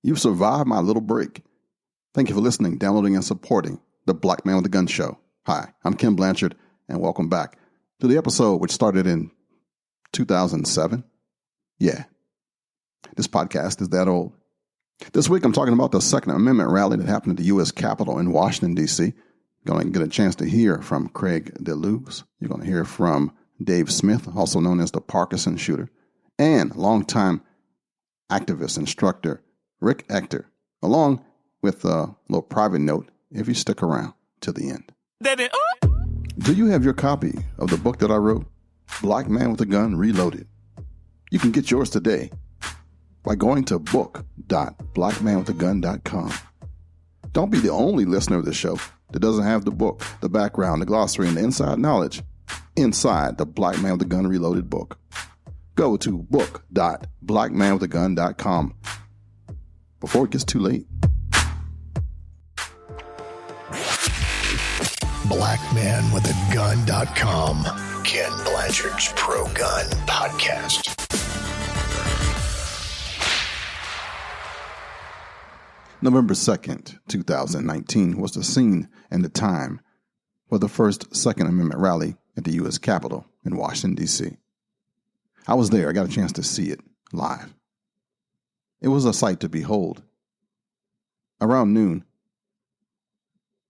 You've survived my little break. Thank you for listening, downloading, and supporting the Black Man with a Gun Show. Hi, I'm Ken Blanchard, and welcome back to the episode which started in 2007. Yeah, this podcast is that old. This week I'm talking about the Second Amendment rally that happened at the U.S. Capitol in Washington, D.C. You're going to get a chance to hear from Craig Deluz. You're going to hear from Dave Smith, also known as the Parkinsons shooter, and longtime activist instructor Rick Ector, along with a little private note if you stick around to the end. Do you have your copy of the book that I wrote, Black Man with a Gun Reloaded? You can get yours today by going to book.blackmanwithagun.com. Don't be the only listener of the show that doesn't have the book, the background, the glossary, and the inside knowledge inside the Black Man with a Gun Reloaded book. Go to book.blackmanwithagun.com before it gets too late. Blackmanwithagun.com, Ken Blanchard's pro-gun podcast. November 2nd, 2019 was the scene and the time for the first Second Amendment rally at the U.S. Capitol in Washington, D.C. I was there. I got a chance to see it live. It was a sight to behold. Around noon,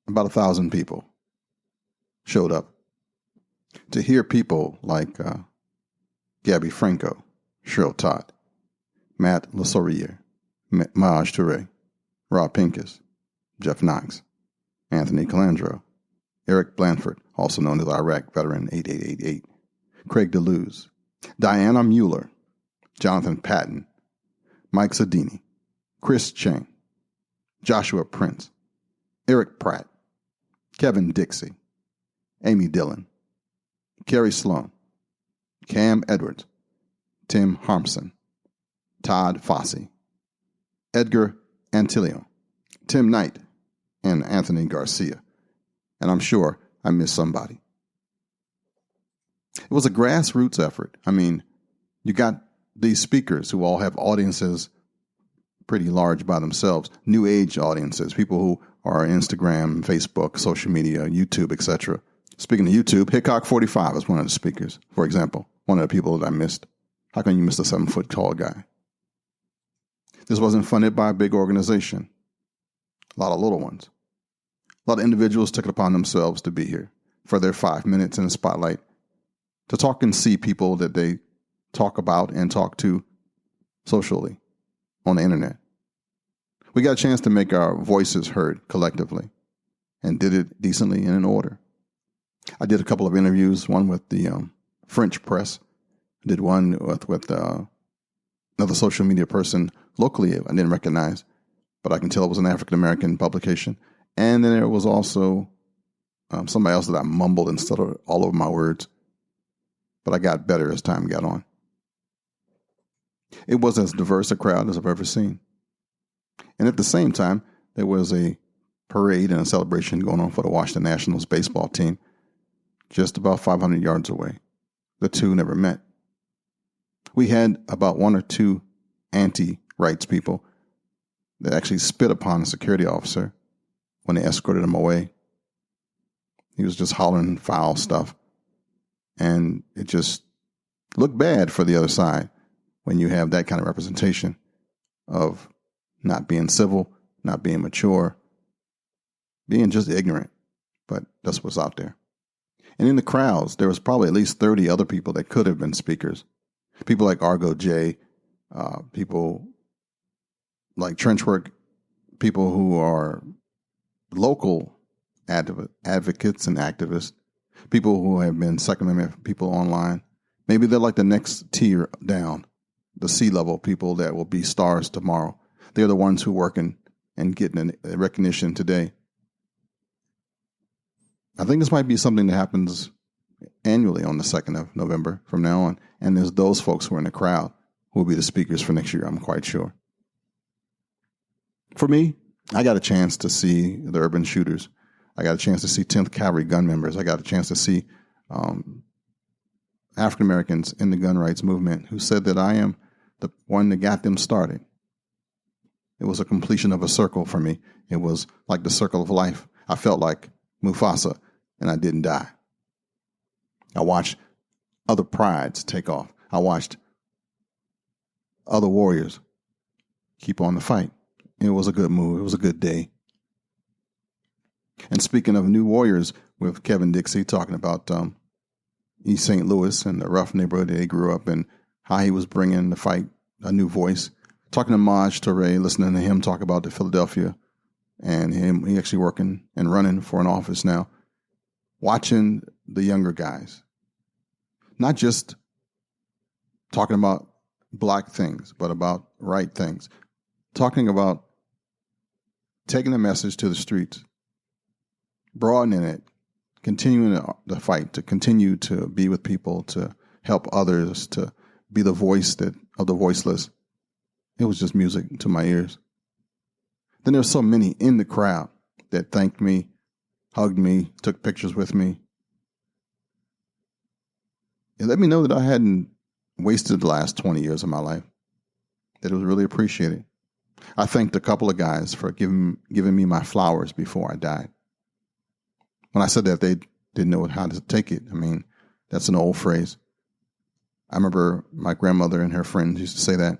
about 1,000 people showed up to hear people like Gabby Franco, Cheryl Todd, Matt Lasourier, Maj Touré, Rob Pincus, Jeff Knox, Anthony Calandro, Eric Blanford, also known as Iraq Veteran 8888, Craig Deluz, Diana Mueller, Jonathan Patton, Mike Sedini, Chris Chang, Joshua Prince, Eric Pratt, Kevin Dixie, Amy Dillon, Kerry Sloan, Cam Edwards, Tim Harmson, Todd Fossey, Edgar Antilio, Tim Knight, and Anthony Garcia. And I'm sure I missed somebody. It was a grassroots effort. I mean, you got these speakers who all have audiences pretty large by themselves, new age audiences, people who are on Instagram, Facebook, social media, YouTube, etc. Speaking of YouTube, Hickok45 is one of the speakers, for example, one of the people that I missed. How can you miss a 7-foot tall guy? This wasn't funded by a big organization. A lot of little ones. A lot of individuals took it upon themselves to be here for their 5 minutes in the spotlight to talk and see people that they talk about and talk to socially on the internet. We got a chance to make our voices heard collectively and did it decently and in order. I did a couple of interviews, one with the French press, did one with another social media person locally I didn't recognize, but I can tell it was an African-American publication. And then there was also somebody else that I mumbled and stuttered all over my words, but I got better as time got on. It was as diverse a crowd as I've ever seen. And at the same time, there was a parade and a celebration going on for the Washington Nationals baseball team just about 500 yards away. The two never met. We had about one or two anti-rights people that actually spit upon a security officer when they escorted him away. He was just hollering foul stuff. And it just looked bad for the other side when you have that kind of representation of not being civil, not being mature, being just ignorant. But that's what's out there. And in the crowds, there was probably at least 30 other people that could have been speakers. People like Argo J, people like Trenchwork, people who are local advocates and activists, people who have been Second Amendment people online. Maybe they're like the next tier down, the C-level people that will be stars tomorrow. They're the ones who are working and getting recognition today. I think this might be something that happens annually on the 2nd of November from now on. And there's those folks who are in the crowd who will be the speakers for next year, I'm quite sure. For me, I got a chance to see the urban shooters. I got a chance to see 10th Cavalry gun members. I got a chance to see African Americans in the gun rights movement who said that I am the one that got them started. It was a completion of a circle for me. It was like the circle of life. I felt like Mufasa, and I didn't die. I watched other prides take off. I watched other warriors keep on the fight. It was a good move. It was a good day. And speaking of new warriors, with Kevin Dixie talking about East St. Louis and the rough neighborhood that he grew up in, how he was bringing the fight a new voice. Talking to Maj Toure, listening to him talk about the Philadelphia and he actually working and running for an office now. Watching the younger guys, not just talking about black things, but about right things. Talking about taking the message to the streets, broadening it, continuing the fight, to continue to be with people, to help others, to be the voice of the voiceless. It was just music to my ears. Then there's so many in the crowd that thanked me, hugged me, took pictures with me. It let me know that I hadn't wasted the last 20 years of my life, that it was really appreciated. I thanked a couple of guys for giving me my flowers before I died. When I said that, they didn't know how to take it. I mean, that's an old phrase. I remember my grandmother and her friends used to say that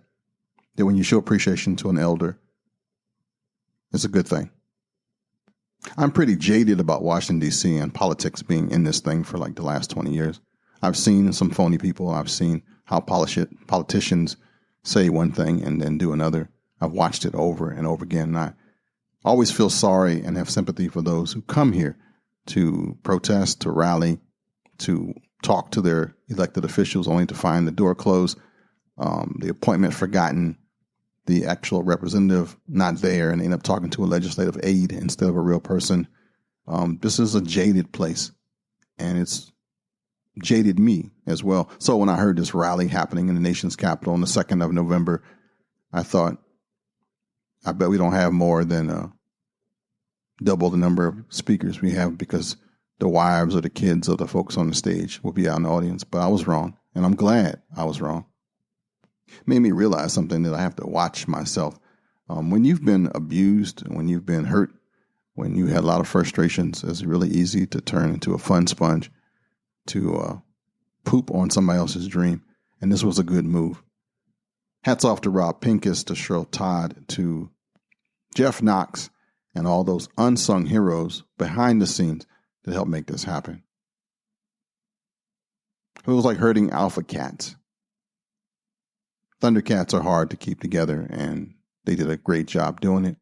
when you show appreciation to an elder, it's a good thing. I'm pretty jaded about Washington, D.C. and politics being in this thing for like the last 20 years. I've seen some phony people. I've seen how politicians say one thing and then do another. I've watched it over and over again. And I always feel sorry and have sympathy for those who come here to protest, to rally, to talk to their elected officials only to find the door closed, the appointment forgotten, the actual representative not there, and end up talking to a legislative aide instead of a real person. This is a jaded place, and it's jaded me as well. So when I heard this rally happening in the nation's capital on the 2nd of November, I thought, I bet we don't have more than double the number of speakers we have, because the wives or the kids of the folks on the stage will be out in the audience. But I was wrong, and I'm glad I was wrong. It made me realize something that I have to watch myself. When you've been abused, when you've been hurt, when you had a lot of frustrations, it's really easy to turn into a fun sponge, to poop on somebody else's dream. And this was a good move. Hats off to Rob Pincus, to Cheryl Todd, to Jeff Knox, and all those unsung heroes behind the scenes that helped make this happen. It was like herding alpha cats. Thundercats are hard to keep together, and they did a great job doing it.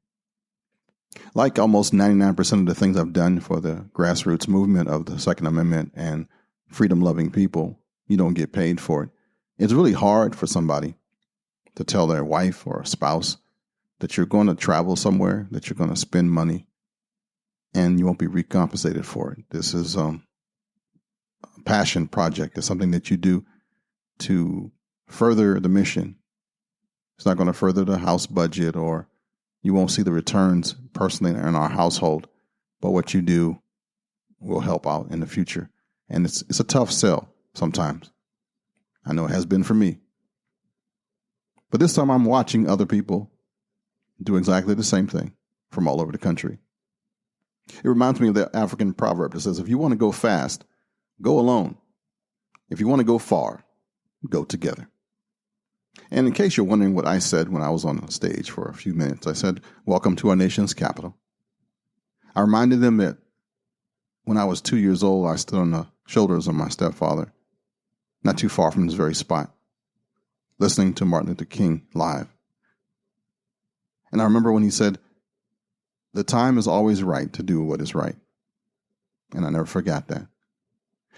Like almost 99% of the things I've done for the grassroots movement of the Second Amendment and freedom-loving people, you don't get paid for it. It's really hard for somebody to tell their wife or a spouse that you're going to travel somewhere, that you're going to spend money, and you won't be recompensated for it. This is a passion project. It's something that you do to further the mission. It's not going to further the house budget, or you won't see the returns personally in our household, but what you do will help out in the future. And it's a tough sell sometimes. I know it has been for me. But this time I'm watching other people do exactly the same thing from all over the country. It reminds me of the African proverb that says, if you want to go fast, go alone. If you want to go far, go together. And in case you're wondering what I said when I was on the stage for a few minutes, I said, welcome to our nation's capital. I reminded them that when I was 2 years old, I stood on the shoulders of my stepfather, not too far from this very spot, listening to Martin Luther King live. And I remember when he said, the time is always right to do what is right. And I never forgot that.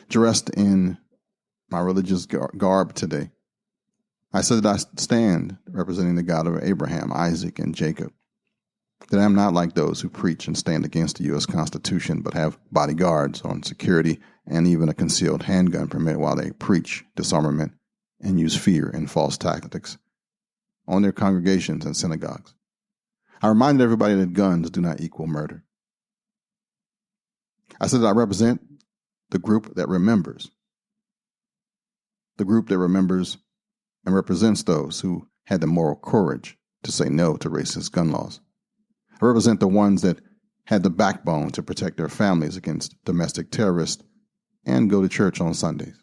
Dressed in my religious garb today, I said that I stand representing the God of Abraham, Isaac, and Jacob. That I am not like those who preach and stand against the U.S. Constitution, but have bodyguards on security and even a concealed handgun permit while they preach disarmament and use fear and false tactics on their congregations and synagogues. I reminded everybody that guns do not equal murder. I said that I represent the group that remembers. The group that remembers and represents those who had the moral courage to say no to racist gun laws. I represent the ones that had the backbone to protect their families against domestic terrorists and go to church on Sundays.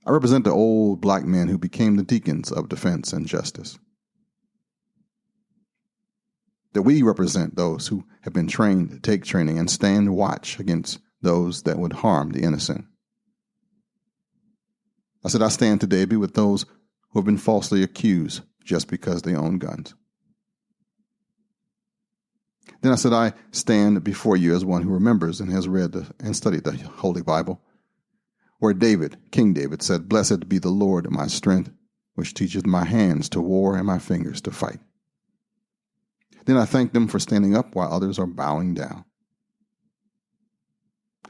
I represent the old black men who became the deacons of defense and justice. That we represent those who have been trained to take training and stand watch against those that would harm the innocent. I said I stand today to be with those who have been falsely accused just because they own guns. Then I said I stand before you as one who remembers and has read and studied the Holy Bible, where King David said, "Blessed be the Lord my strength, which teacheth my hands to war and my fingers to fight." Then I thanked them for standing up while others are bowing down.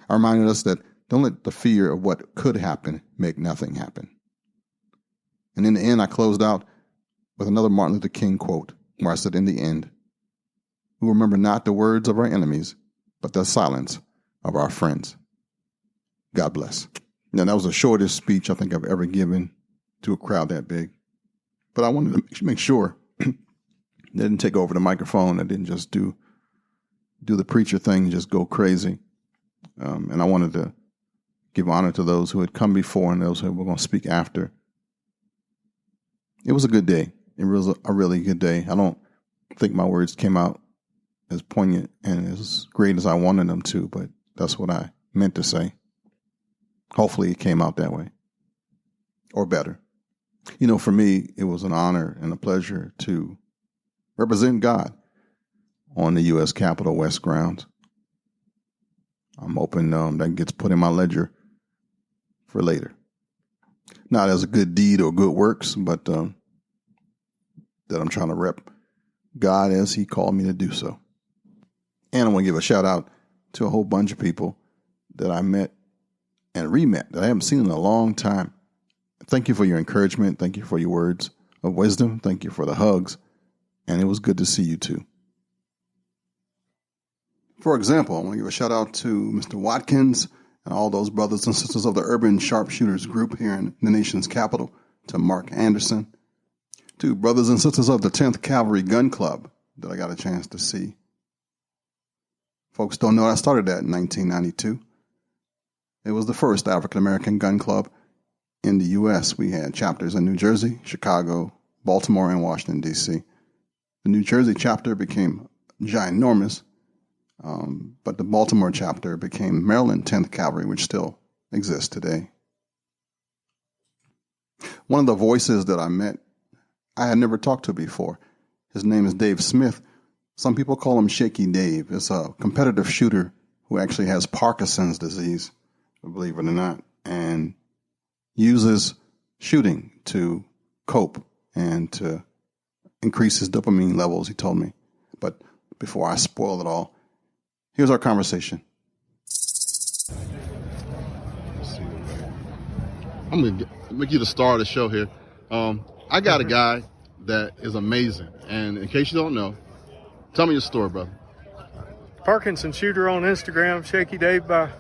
I reminded us that don't let the fear of what could happen make nothing happen. And in the end, I closed out with another Martin Luther King quote, where I said, in the end, we remember not the words of our enemies, but the silence of our friends. God bless. Now, that was the shortest speech I think I've ever given to a crowd that big. But I wanted to make sure they didn't take over the microphone. I didn't just do the preacher thing and just go crazy. And I wanted to give honor to those who had come before and those who were going to speak after. It was a good day. It was a really good day. I don't think my words came out as poignant and as great as I wanted them to, but that's what I meant to say. Hopefully it came out that way, or better. You know, for me, it was an honor and a pleasure to represent God on the U.S. Capitol West grounds. I'm hoping that gets put in my ledger for later. Not as a good deed or good works, but that I'm trying to rep God as he called me to do so. And I want to give a shout out to a whole bunch of people that I met and re-met that I haven't seen in a long time. Thank you for your encouragement. Thank you for your words of wisdom. Thank you for the hugs. And it was good to see you too. For example, I want to give a shout out to Mr. Watkins and all those brothers and sisters of the Urban Sharpshooters group here in the nation's capital, to Mark Anderson, to brothers and sisters of the 10th Cavalry Gun Club that I got a chance to see. Folks don't know I started that in 1992. It was the first African-American gun club in the U.S. We had chapters in New Jersey, Chicago, Baltimore, and Washington, D.C. The New Jersey chapter became ginormous, but the Baltimore chapter became Maryland 10th Cavalry, which still exists today. One of the voices that I met, I had never talked to before. His name is Dave Smith. Some people call him Shaky Dave. It's a competitive shooter who actually has Parkinsons Disease, believe it or not, and uses shooting to cope and to increase his dopamine levels, he told me. But before I spoil it all, here's our conversation. I'm going to make you the star of the show here. I got a guy that is amazing. And in case you don't know, tell me your story, brother. Parkinsons shooter on Instagram, Shaky Dave. By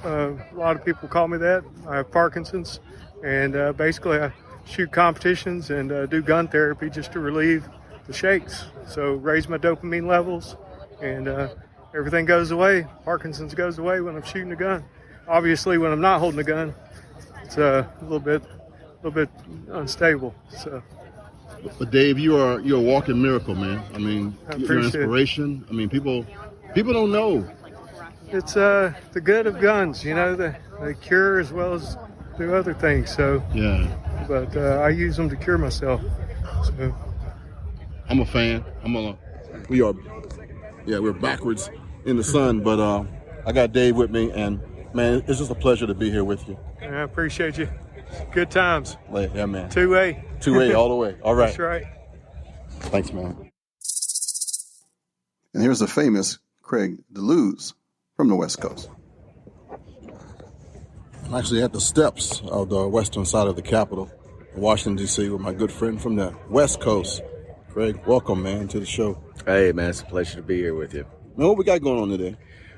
a lot of people call me that. I have Parkinson's, and basically I shoot competitions and do gun therapy just to relieve the shakes. So raise my dopamine levels, and everything goes away. Parkinson's goes away when I'm shooting a gun. Obviously, when I'm not holding a gun, it's a little bit unstable. So. But Dave, you're a walking miracle, man. I mean, you're an inspiration. I mean, people don't know. It's the good of guns, you know, they cure as well as do other things. So yeah. But I use them to cure myself. So I'm a fan. We're backwards in the sun, but I got Dave with me, and man, it's just a pleasure to be here with you. I appreciate you. Good times. Yeah, man. 2A all the way. All right. That's right. Thanks, man. And here's the famous Craig Deluz from the West Coast. I'm actually at the steps of the western side of the Capitol, Washington, D.C., with my good friend from the West Coast. Craig, welcome, man, to the show. Hey, man, it's a pleasure to be here with you. Now, what we got going on today?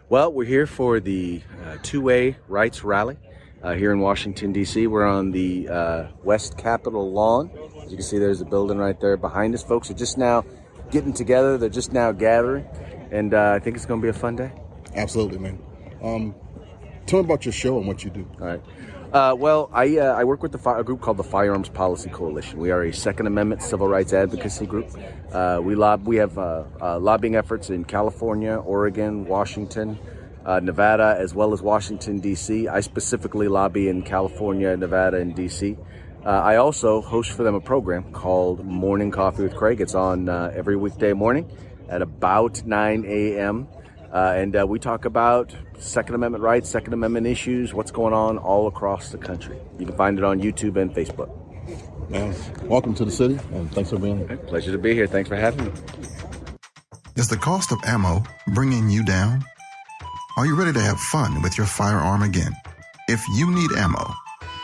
Well, we're here for the 2A Rights Rally. here in Washington, D.C. We're on the West Capitol lawn. As you can see, there's a building right there behind us. Folks are just now getting together. They're just now gathering, and I think it's going to be a fun day. Absolutely, man. Tell me about your show and what you do. All right. I work with a group called the Firearms Policy Coalition. We are a Second Amendment civil rights advocacy group. We have lobbying efforts in California, Oregon, Washington, Nevada, as well as Washington, D.C. I specifically lobby in California, Nevada, and D.C. I also host for them a program called Morning Coffee with Craig. It's on every weekday morning at about 9 a.m. And we talk about Second Amendment rights, Second Amendment issues, what's going on all across the country. You can find it on YouTube and Facebook. Man, welcome to the city, and thanks for being here. Pleasure to be here. Thanks for having me. Is the cost of ammo bringing you down? Are you ready to have fun with your firearm again? If you need ammo,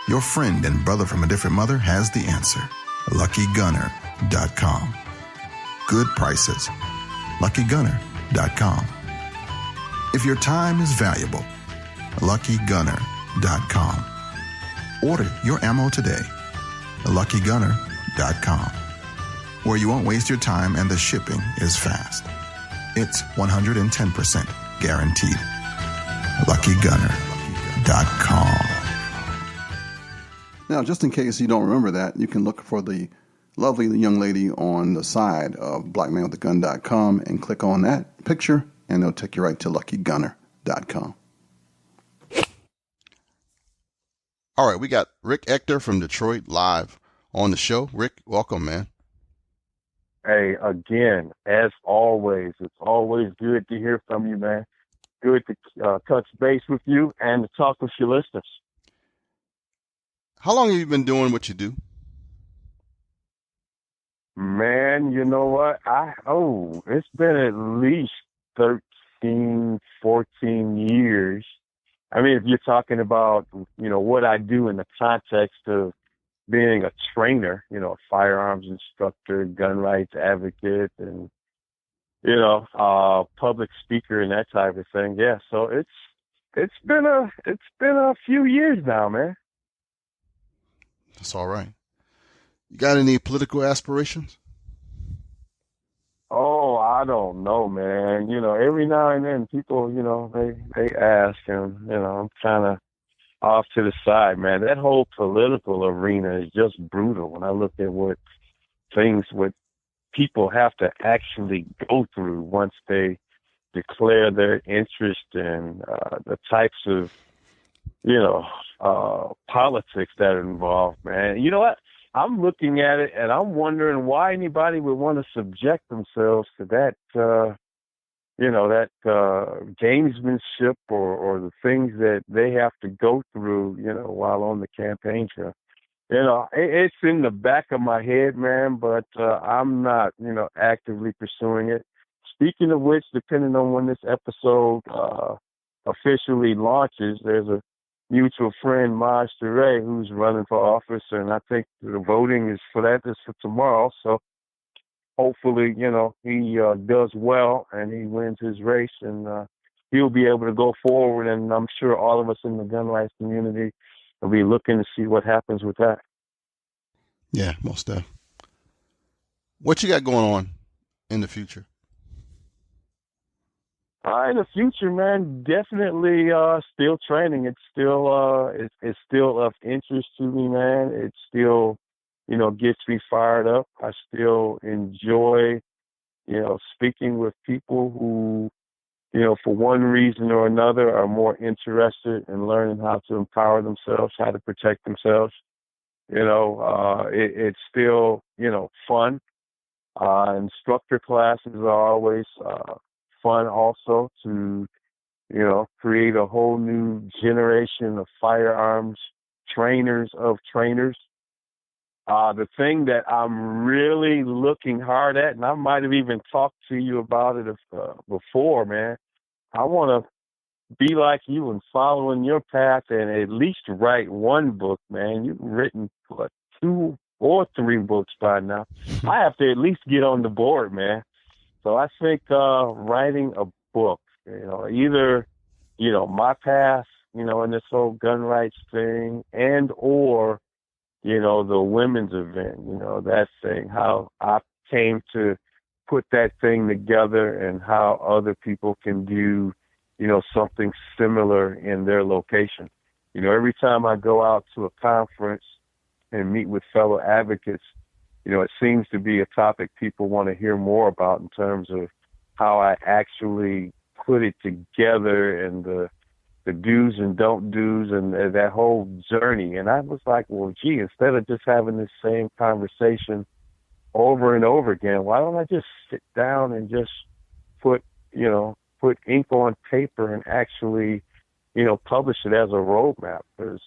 your friend and brother from a different mother has the answer. LuckyGunner.com. Good prices. LuckyGunner.com. If your time is valuable, LuckyGunner.com. Order your ammo today. LuckyGunner.com. Where you won't waste your time and the shipping is fast. It's 110% guaranteed. LuckyGunner.com. Now, just in case you don't remember that, you can look for the lovely young lady on the side of blackmanwiththegun.com and click on that picture, and it'll take you right to LuckyGunner.com. All right, we got Rick Ector from Detroit live on the show. Rick, welcome, man. Hey, again, as always, it's always good to hear from you, man. Good to touch base with you and to talk with your listeners. How long have you been doing what you do? Man, you know what? It's been at least 13, 14 years. I mean, if you're talking about, what I do in the context of being a trainer, a firearms instructor, gun rights advocate, and, public speaker and that type of thing. Yeah. So it's been a few years now, man. That's all right. You got any political aspirations? Oh, I don't know, man. Every now and then people, they ask, and, I'm kind of off to the side, man. That whole political arena is just brutal when I look at what people have to actually go through once they declare their interest in the types of, politics that are involved, man. You know what? I'm looking at it and I'm wondering why anybody would want to subject themselves to that, gamesmanship or the things that they have to go through, while on the campaign trail. It's in the back of my head, man, but I'm not, actively pursuing it. Speaking of which, depending on when this episode officially launches, there's a mutual friend, Maj Toure, who's running for office, and I think the voting is for tomorrow. So hopefully, he does well and he wins his race, and he'll be able to go forward. And I'm sure all of us in the gun rights community will be looking to see what happens with that. Yeah, most definitely. What you got going on in the future? In the future, man, definitely still training. It's still of interest to me, man. It still, gets me fired up. I still enjoy, speaking with people who, for one reason or another are more interested in learning how to empower themselves, how to protect themselves. It's still, fun. Instructor classes are always fun also to, create a whole new generation of firearms trainers of trainers. The thing that I'm really looking hard at, and I might have even talked to you about it before, man, I want to be like you and following your path and at least write one book, man. You've written, 2 or 3 books by now. I have to at least get on the board, man. So I think writing a book, either, my path, in this whole gun rights thing and or, the women's event, that thing, how I came to put that thing together and how other people can do, something similar in their location. Every time I go out to a conference and meet with fellow advocates, it seems to be a topic people want to hear more about in terms of how I actually put it together and the do's and don't do's and that whole journey. And I was like, well, gee, instead of just having this same conversation over and over again, why don't I just sit down and just put ink on paper and actually, publish it as a roadmap? There's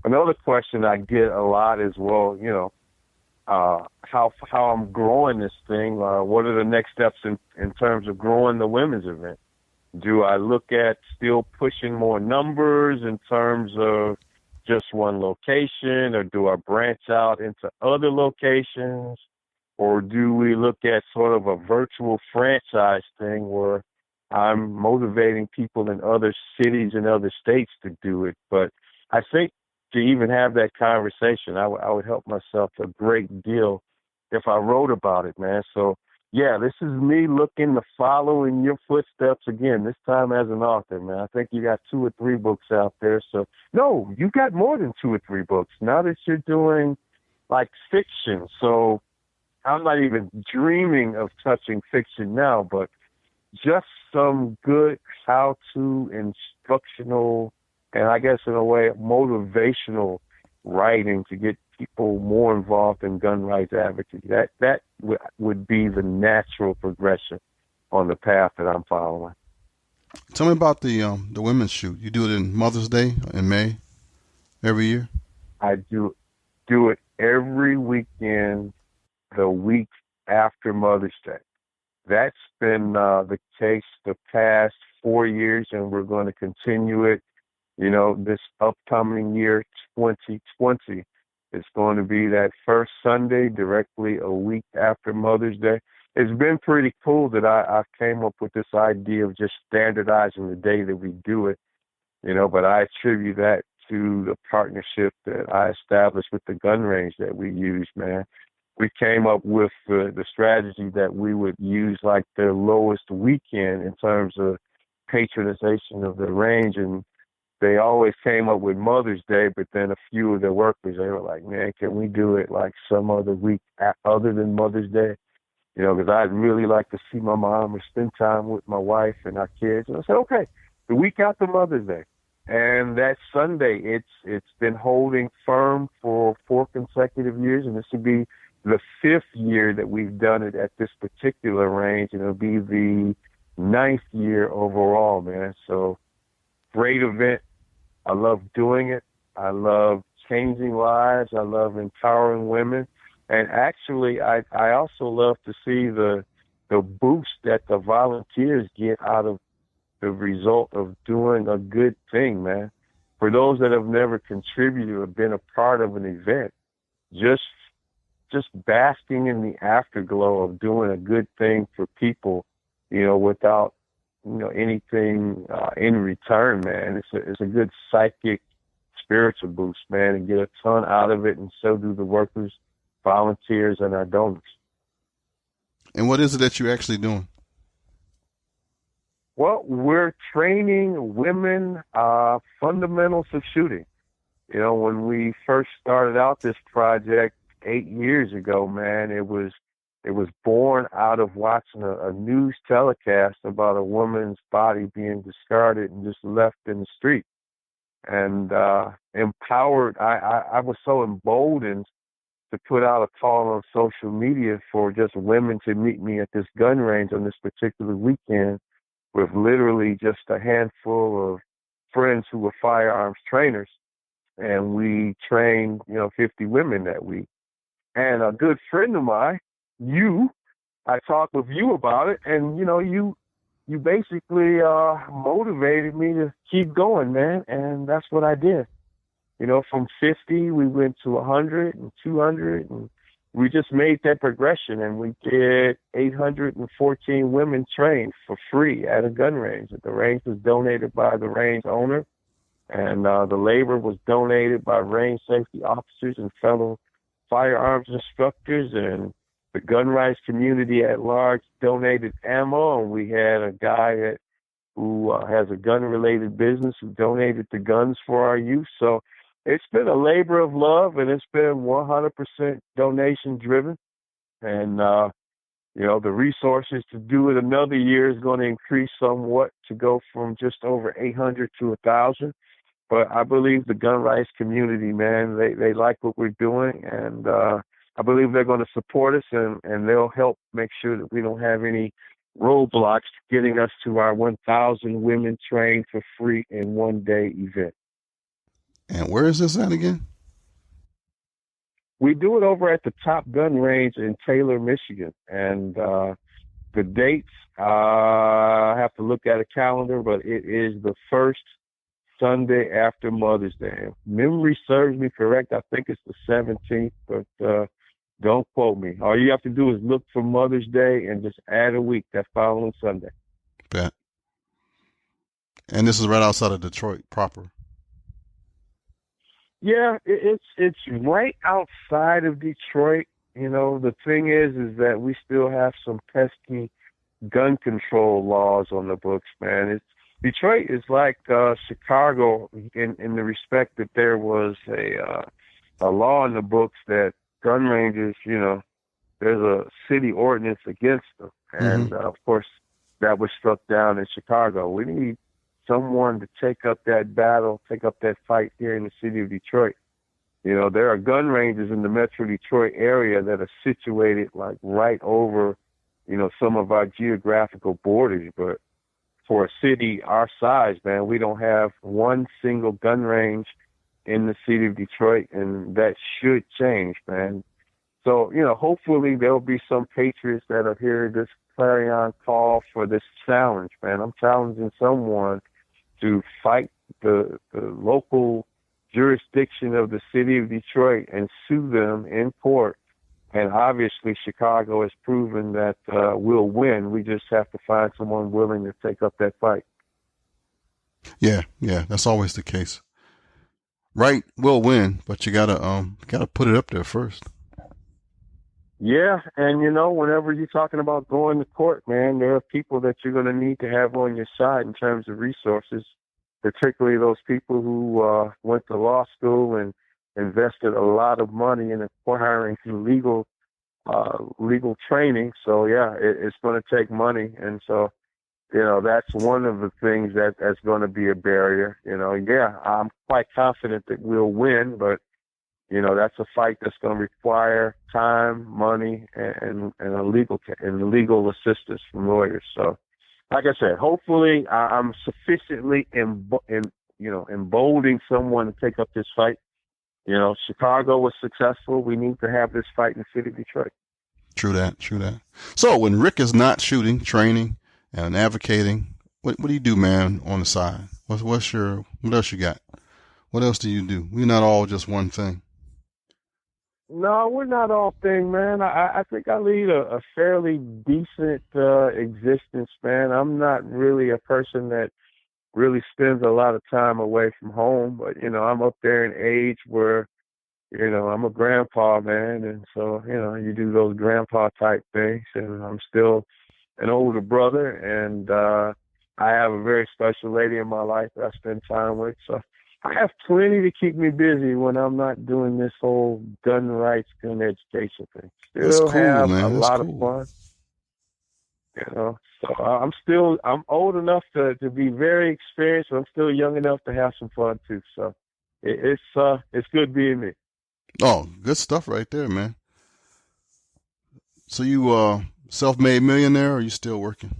another question I get a lot is, well, how I'm growing this thing. What are the next steps in terms of growing the women's event? Do I look at still pushing more numbers in terms of just one location, or do I branch out into other locations? Or do we look at sort of a virtual franchise thing where I'm motivating people in other cities and other states to do it? But I think to even have that conversation, I would help myself a great deal if I wrote about it, man. So, yeah, this is me looking to follow in your footsteps again, this time as an author, man. I think you got 2 or 3 books out there. So, no, you got more than 2 or 3 books. Now that you're doing, like, fiction. So I'm not even dreaming of touching fiction now, but just some good how-to, instructional, and I guess in a way motivational writing to get people more involved in gun rights advocacy. That would be the natural progression on the path that I'm following. Tell me about the women's shoot. You do it in Mother's Day in May every year? I do it every weekend, the week after Mother's Day. That's been the case the past 4 years, and we're going to continue it. This upcoming year, 2020, it's going to be that first Sunday, directly a week after Mother's Day. It's been pretty cool that I came up with this idea of just standardizing the day that we do it, but I attribute that to the partnership that I established with the gun range that we use, man. We came up with the strategy that we would use like their lowest weekend in terms of patronization of the range, and they always came up with Mother's Day, but then a few of their workers, they were like, man, can we do it like some other week other than Mother's Day? Because I'd really like to see my mom or spend time with my wife and our kids. And I said, okay, the week after Mother's Day. And that Sunday, it's been holding firm for 4 consecutive years, and this will be the 5th year that we've done it at this particular range, and it'll be the 9th year overall, man. So great event. I love doing it. I love changing lives. I love empowering women. And actually, I also love to see the boost that the volunteers get out of the result of doing a good thing, man. For those that have never contributed or been a part of an event, just basking in the afterglow of doing a good thing for people, without anything in return, man. It's a good psychic, spiritual boost, man, and get a ton out of it, and so do the workers, volunteers, and our donors. And what is it that you're actually doing? Well, we're training women fundamentals of shooting. When we first started out this project 8 years ago, man, it was born out of watching a news telecast about a woman's body being discarded and just left in the street. And empowered, I was so emboldened to put out a call on social media for just women to meet me at this gun range on this particular weekend with literally just a handful of friends who were firearms trainers. And we trained, 50 women that week. And a good friend of mine, I talked with you about it, and, you basically motivated me to keep going, man. And that's what I did. From 50, we went to 100 and 200, and we just made that progression, and we did 814 women trained for free at a gun range. The range was donated by the range owner, And the labor was donated by range safety officers and fellow firearms instructors, and the gun rights community at large donated ammo. And we had a guy who has a gun-related business who donated the guns for our youth. So it's been a labor of love, and it's been 100% donation-driven. And, the resources to do it another year is going to increase somewhat to go from just over 800 to 1,000. But I believe the gun rights community, man, they like what we're doing, and I believe they're going to support us, and they'll help make sure that we don't have any roadblocks getting us to our 1,000 women trained for free in one-day event. And where is this at again? We do it over at the Top Gun Range in Taylor, Michigan, and the dates, I have to look at a calendar, but it is the first Sunday after Mother's Day. If memory serves me correct, I think it's the 17th, but don't quote me. All you have to do is look for Mother's Day and just add a week that following Sunday. Bet. And this is right outside of Detroit proper. Yeah, it's right outside of Detroit. The thing is that we still have some pesky gun control laws on the books, man. Detroit is like Chicago in the respect that there was a law in the books that gun ranges, there's a city ordinance against them. And, of course, that was struck down in Chicago. We need someone to take up that battle, take up that fight here in the city of Detroit. There are gun ranges in the Metro Detroit area that are situated like right over, some of our geographical borders. But for a city our size, man, we don't have one single gun range in the city of Detroit, and that should change, man. So, hopefully there'll be some patriots that are hearing this clarion call for this challenge, man. I'm challenging someone to fight the local jurisdiction of the city of Detroit and sue them in court. And obviously Chicago has proven that we'll win. We just have to find someone willing to take up that fight. Yeah, that's always the case. Right, we'll win, but you gotta put it up there first. Yeah, and whenever you're talking about going to court, man, there are people that you're going to need to have on your side in terms of resources, particularly those people who went to law school and invested a lot of money in acquiring legal training. So, yeah, it's going to take money. And so, that's one of the things that's going to be a barrier. Yeah, I'm quite confident that we'll win, but that's a fight that's going to require time, money, and legal assistance from lawyers. So, like I said, hopefully I'm sufficiently emboldening someone to take up this fight. Chicago was successful. We need to have this fight in the city of Detroit. True that. So when Rick is not shooting, training, and advocating, what do you do, man, on the side? What else you got? What else do you do? We're not all just one thing. No, we're not all thing, man. I think I lead a fairly decent existence, man. I'm not really a person that really spends a lot of time away from home, but, I'm up there in age where, I'm a grandpa, man, and so, you do those grandpa type things, and I'm still an older brother, and I have a very special lady in my life that I spend time with, so I have plenty to keep me busy when I'm not doing this whole gun rights, gun education thing. Still have a lot of fun. So I'm old enough to be very experienced, but I'm still young enough to have some fun too. So it's good being me. Oh, good stuff right there, man. So you self-made millionaire, or are you still working?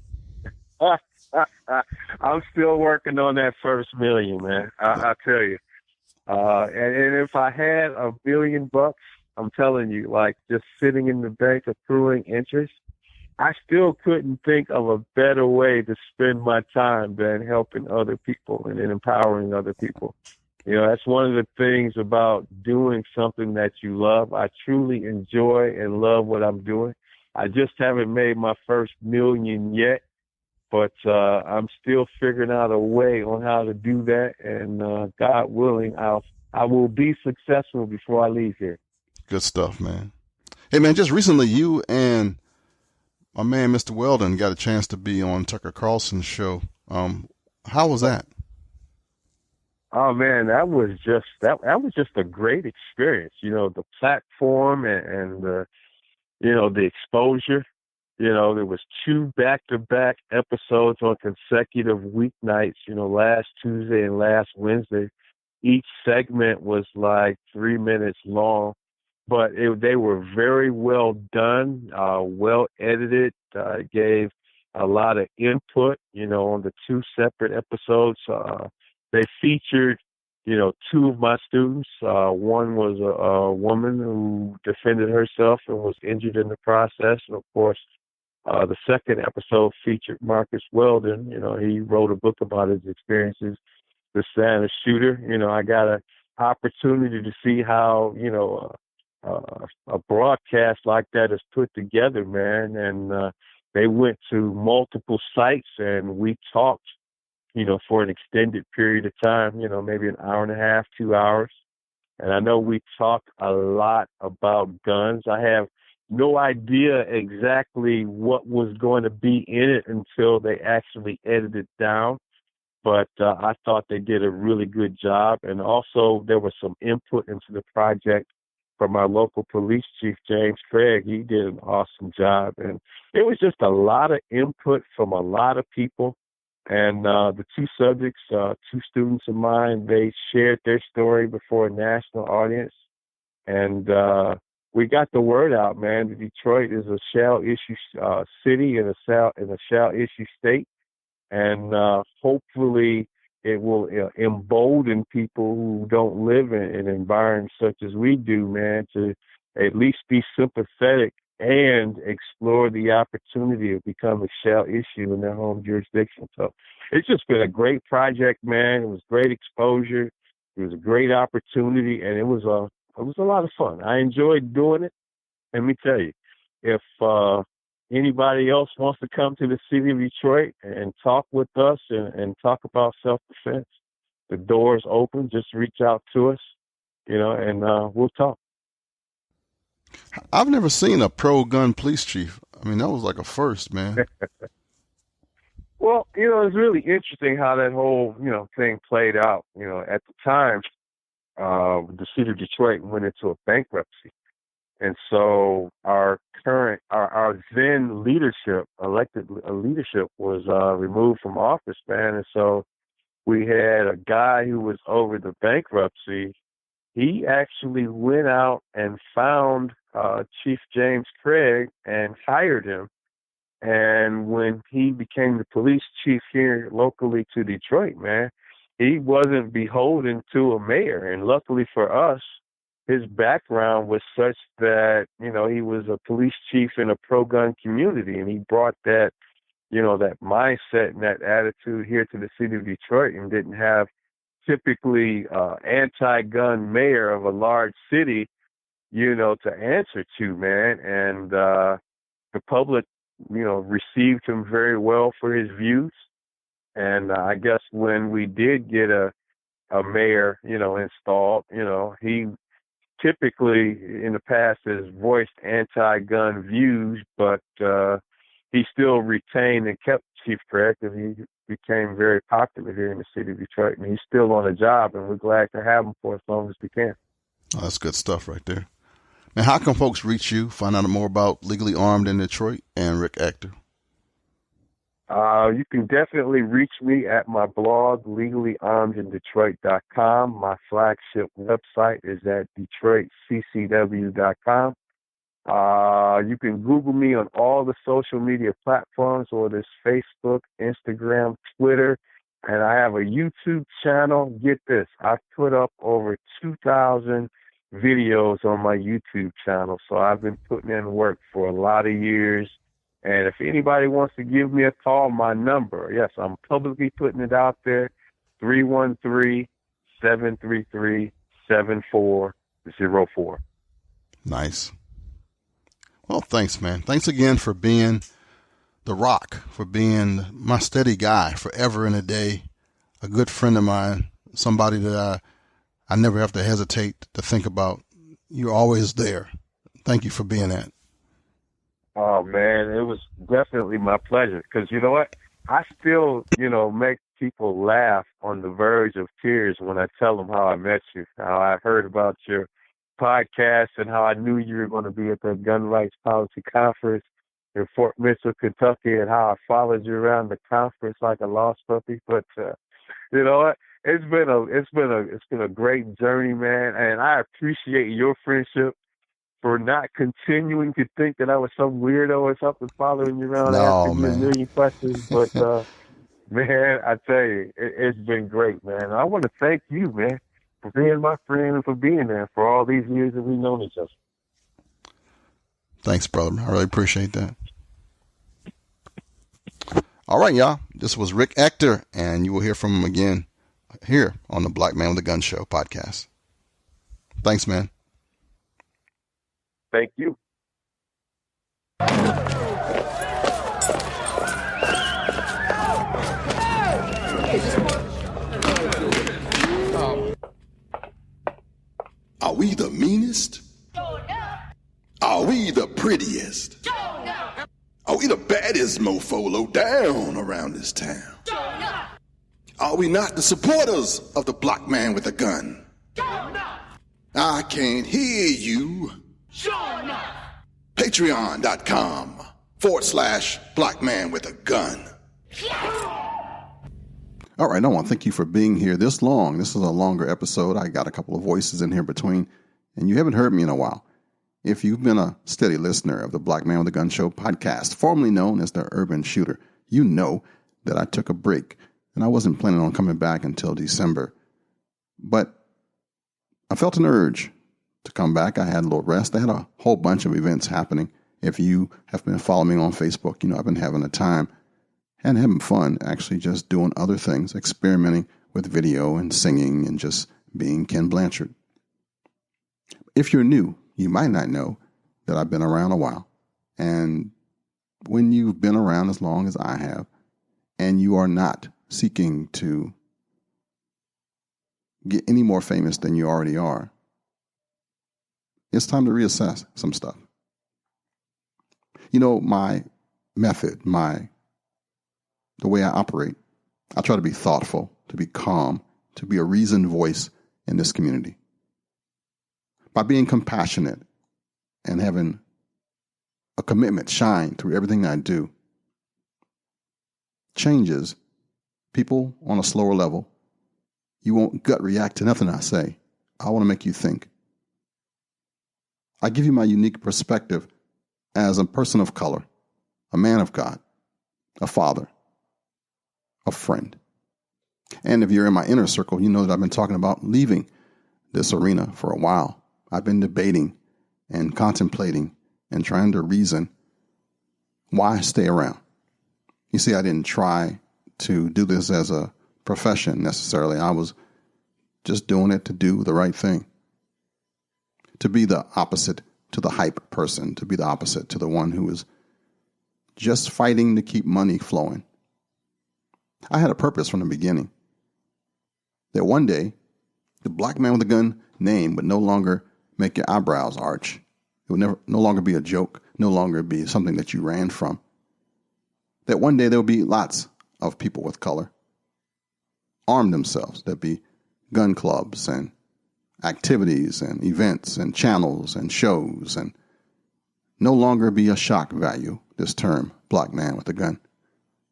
I'm still working on that first million, man. I tell you. And if I had $1 billion, I'm telling you, like just sitting in the bank accruing interest, I still couldn't think of a better way to spend my time than helping other people and empowering other people. That's one of the things about doing something that you love. I truly enjoy and love what I'm doing. I just haven't made my first million yet. but I'm still figuring out a way on how to do that. And God willing, I will be successful before I leave here. Good stuff, man. Hey, man, just recently you and my man, Mr. Weldon, got a chance to be on Tucker Carlson's show. How was that? Oh man, that was just a great experience. The platform and the the exposure. There was 2 back-to-back episodes on consecutive weeknights. Last Tuesday and last Wednesday. Each segment was like 3 minutes long, but they were very well done, well edited. Gave a lot of input. On the 2 separate episodes. They featured, 2 of my students. One was a woman who defended herself and was injured in the process. And of course, the second episode featured Marcus Weldon. He wrote a book about his experiences, the Santa shooter. I got an opportunity to see how, a broadcast like that is put together, man. And they went to multiple sites and we talked for an extended period of time, maybe an hour and a half, 2 hours. And I know we talked a lot about guns. I have no idea exactly what was going to be in it until they actually edited it down. But I thought they did a really good job. And also there was some input into the project from our local police chief, James Craig. He did an awesome job. And it was just a lot of input from a lot of people. And the 2 subjects, 2 students of mine, they shared their story before a national audience. And we got the word out, man. That Detroit is a shall-issue city and a shall-issue state. And hopefully it will embolden people who don't live in environments such as we do, man, to at least be sympathetic and explore the opportunity of becoming a shall issue in their home jurisdiction. So it's just been a great project, man. It was great exposure. It was a great opportunity, and it was a lot of fun. I enjoyed doing it. Let me tell you, if anybody else wants to come to the city of Detroit and talk with us and talk about self-defense, the door's open. Just reach out to us, and we'll talk. I've never seen a pro-gun police chief. I mean, that was like a first, man. Well, it's really interesting how that whole, thing played out. At the time, the city of Detroit went into a bankruptcy. And so our then leadership, elected leadership, was removed from office, man. And so we had a guy who was over the bankruptcy. He actually went out and found Chief James Craig and hired him. And when he became the police chief here locally to Detroit, man, he wasn't beholden to a mayor. And luckily for us, his background was such that, he was a police chief in a pro-gun community. And he brought that, that mindset and that attitude here to the city of Detroit, and didn't have typically anti-gun mayor of a large city, to answer to, man. And the public, received him very well for his views. And I guess when we did get a mayor, installed, he typically in the past has voiced anti-gun views, but he still retained and kept Chief Craig, and he became very popular here in the city of Detroit. And he's still on the job, and we're glad to have him for as long as we can. Oh, that's good stuff right there. Now, how can folks reach you, find out more about Legally Armed in Detroit and Rick Actor? You can definitely reach me at my blog, legallyarmedindetroit.com. My flagship website is at detroitccw.com. You can Google me on all the social media platforms, whether it's Facebook, Instagram, Twitter, and I have a YouTube channel. Get this, I've put up over 2,000 videos on my YouTube channel, so I've been putting in work for a lot of years. And if anybody wants to give me a call, my number, yes, I'm publicly putting it out there, 313-733-7404. Nice. Well, thanks, man. Thanks again for being The Rock, for being my steady guy forever and a day, a good friend of mine, somebody that I never have to hesitate to think about. You're always there. Thank you for being that. Oh, man, it was definitely my pleasure. Because you know what? I still, make people laugh on the verge of tears when I tell them how I met you, how I heard about your podcast, and how I knew you were going to be at the Gun Rights Policy Conference in Fort Mitchell, Kentucky, and how I followed you around the conference like a lost puppy. But you know what? It's been a great journey, man, and I appreciate your friendship for not continuing to think that I was some weirdo or something following you around asking you a million questions. But man, I tell you, it's been great, man. And I want to thank you, man, for being my friend and for being there for all these years that we've known each other. Thanks, brother. I really appreciate that. All right, y'all. This was Rick Ector, and you will hear from him again here on the Black Man with a Gun Show podcast. Thanks, man. Thank you. Are we the meanest? Are we the prettiest? Are we the baddest mofo low down around this town? Are we not the supporters of the black man with a gun? I can't hear you. Patreon.com/black man with a gun. All right, I want to thank you for being here this long. This is a longer episode. I got a couple of voices in here between, and you haven't heard me in a while. If you've been a steady listener of the Black Man with a Gun Show podcast, formerly known as the Urban Shooter, you know that I took a break, and I wasn't planning on coming back until December. But I felt an urge to come back. I had a little rest. I had a whole bunch of events happening. If you have been following me on Facebook, you know I've been having a time and having fun, actually just doing other things, experimenting with video and singing and just being Ken Blanchard. If you're new, you might not know that I've been around a while. And when you've been around as long as I have, and you are not seeking to get any more famous than you already are, it's time to reassess some stuff. You know, my method, the way I operate, I try to be thoughtful, to be calm, to be a reasoned voice in this community. By being compassionate and having a commitment shine through everything I do, changes people on a slower level. You won't gut react to nothing I say. I want to make you think. I give you my unique perspective as a person of color, a man of God, a father, a friend. And if you're in my inner circle, you know that I've been talking about leaving this arena for a while. I've been debating and contemplating and trying to reason why stay around. You see, I didn't try to do this as a profession necessarily. I was just doing it to do the right thing. To be the opposite to the hype person, to be the opposite to the one who is just fighting to keep money flowing. I had a purpose from the beginning. That one day, the Black Man with a Gun name would no longer make your eyebrows arch. It would no longer be a joke, no longer be something that you ran from. That one day there will be lots of people with color arm themselves. There'll be gun clubs and activities and events and channels and shows, and no longer be a shock value, this term, black man with a gun,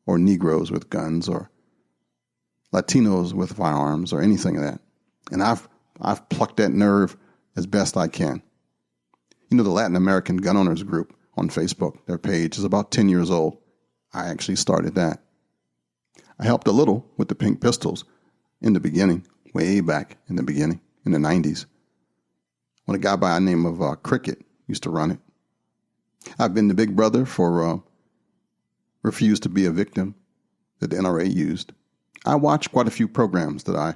or Negroes with guns, or Latinos with firearms, or anything of that. And I've plucked that nerve as best I can. You know, the Latin American Gun Owners Group on Facebook, their page is about 10 years old. I actually started that. I helped a little with the Pink Pistols in the beginning, way back in the beginning, in the 90s, when a guy by the name of Cricket used to run it. I've been the big brother for Refuse to Be a Victim that the NRA used. I watched quite a few programs that I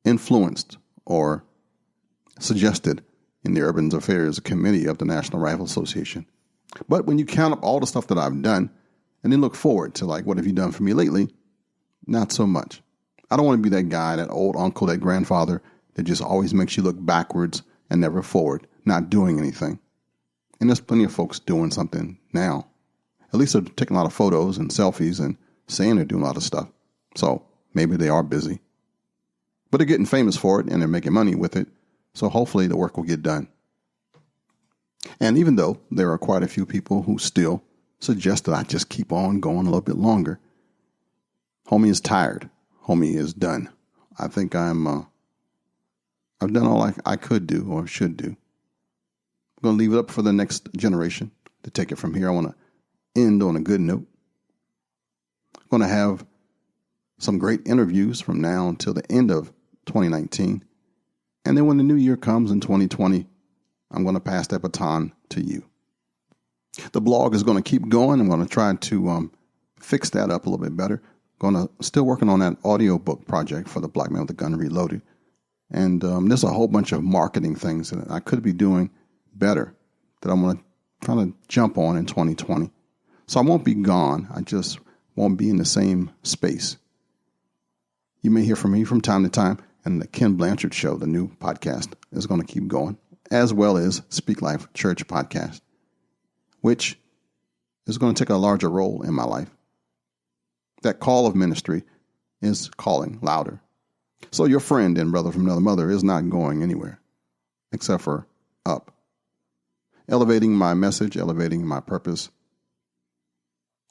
influenced or suggested in the Urban Affairs Committee of the National Rifle Association. But when you count up all the stuff that I've done and then look forward to like, what have you done for me lately? Not so much. I don't want to be that guy, that old uncle, that grandfather that just always makes you look backwards and never forward, not doing anything. And there's plenty of folks doing something now. At least they're taking a lot of photos and selfies and saying they're doing a lot of stuff. So maybe they are busy. But they're getting famous for it and they're making money with it. So hopefully the work will get done. And even though there are quite a few people who still suggest that I just keep on going a little bit longer, homie is tired. Homie is done. I think I've done all I could do or should do. I'm going to leave it up for the next generation to take it from here. I want to end on a good note. I'm going to have some great interviews from now until the end of 2019. And then when the new year comes in 2020, I'm going to pass that baton to you. The blog is going to keep going. I'm going to try to fix that up a little bit better. Still working on that audiobook project for the Black Man with a Gun Reloaded. And there's a whole bunch of marketing things that I could be doing better that I'm going to try to jump on in 2020. So I won't be gone. I just won't be in the same space. You may hear from me from time to time, and the Ken Blanchard Show, the new podcast, is going to keep going, as well as Speak Life Church podcast, which is going to take a larger role in my life. That call of ministry is calling louder. So your friend and brother from another mother is not going anywhere except for up. Elevating my message, elevating my purpose,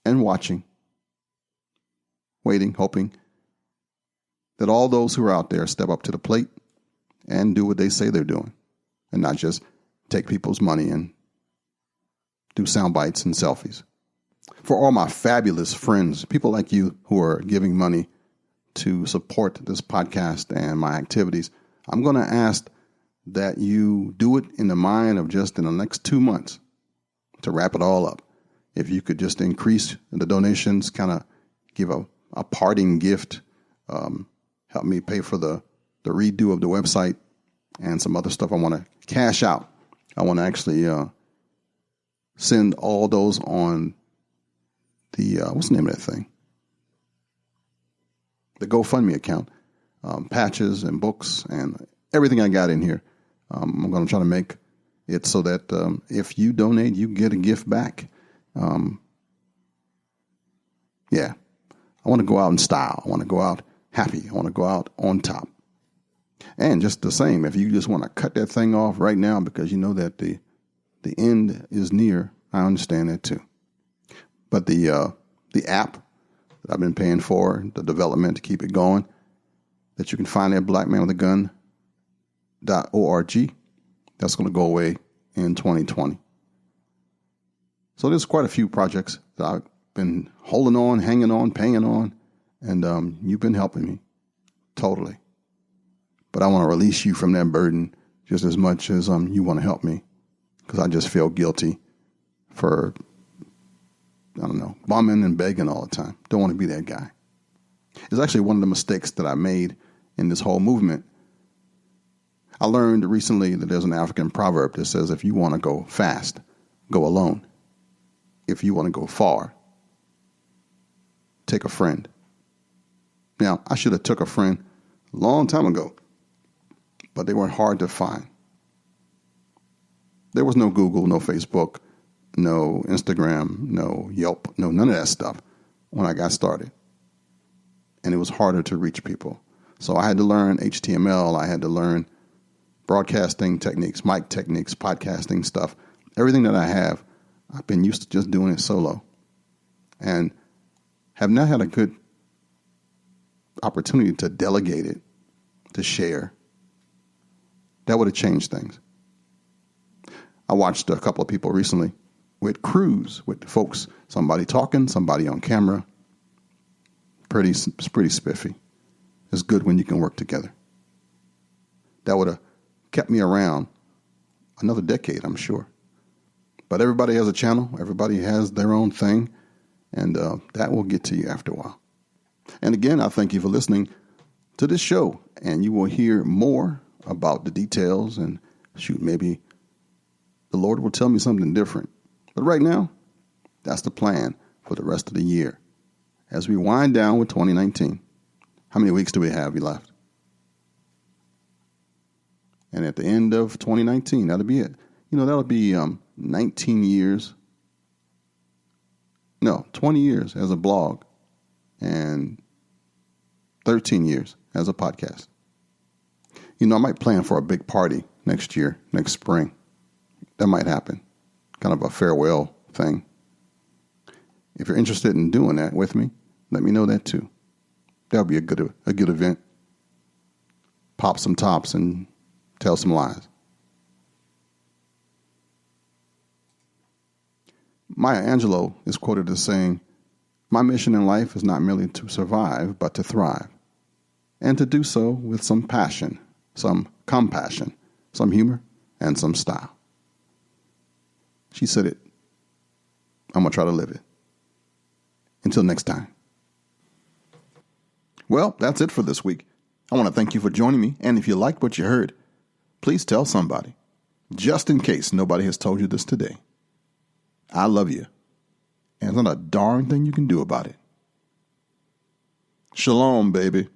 and watching, waiting, hoping that all those who are out there step up to the plate and do what they say they're doing and not just take people's money and do sound bites and selfies. For all my fabulous friends, people like you who are giving money to support this podcast and my activities, I'm going to ask that you do it in the mind of just in the next 2 months to wrap it all up. If you could just increase the donations, kind of give a parting gift, help me pay for the redo of the website and some other stuff I want to cash out. I want to actually send all those on the, what's the name of that thing? The GoFundMe account, patches and books and everything I got in here. I'm going to try to make it so that if you donate, you get a gift back. Yeah, I want to go out in style. I want to go out happy. I want to go out on top. And just the same, if you just want to cut that thing off right now because you know that the end is near, I understand that too. But the app that I've been paying for, the development to keep it going, that you can find at blackmanwithagun.org, that's going to go away in 2020. So there's quite a few projects that I've been holding on, hanging on, paying on, and you've been helping me totally. But I want to release you from that burden just as much as you want to help me, because I just feel guilty for, I don't know, bumming and begging all the time. Don't want to be that guy. It's actually one of the mistakes that I made in this whole movement. I learned recently that there's an African proverb that says, if you want to go fast, go alone. If you want to go far, take a friend. Now, I should have took a friend a long time ago, but they weren't hard to find. There was no Google, no Facebook, no Instagram, no Yelp, no none of that stuff when I got started. And it was harder to reach people. So I had to learn HTML. I had to learn broadcasting techniques, mic techniques, podcasting stuff. Everything that I have, I've been used to just doing it solo. And have not had a good opportunity to delegate it, to share. That would have changed things. I watched a couple of people recently with crews, with folks, somebody talking, somebody on camera. It's pretty spiffy. It's good when you can work together. That would have kept me around another decade, I'm sure. But everybody has a channel. Everybody has their own thing. And that will get to you after a while. And again, I thank you for listening to this show. And you will hear more about the details. And shoot, maybe the Lord will tell me something different. But right now, that's the plan for for the rest of the year. As we wind down with 2019, how many weeks do we have left? And at the end of 2019, that'll be it. That'll be 19 years. No, 20 years as a blog and 13 years as a podcast. I might plan for a big party next year, next spring. That might happen. Kind of a farewell thing. If you're interested in doing that with me, let me know that too. That'll be a good event. Pop some tops and tell some lies. Maya Angelou is quoted as saying, "My mission in life is not merely to survive, but to thrive, and to do so with some passion, some compassion, some humor, and some style." She said it. I'm going to try to live it. Until next time. Well, that's it for this week. I want to thank you for joining me, and if you liked what you heard, please tell somebody, just in case nobody has told you this today. I love you, and there's not a darn thing you can do about it. Shalom, baby.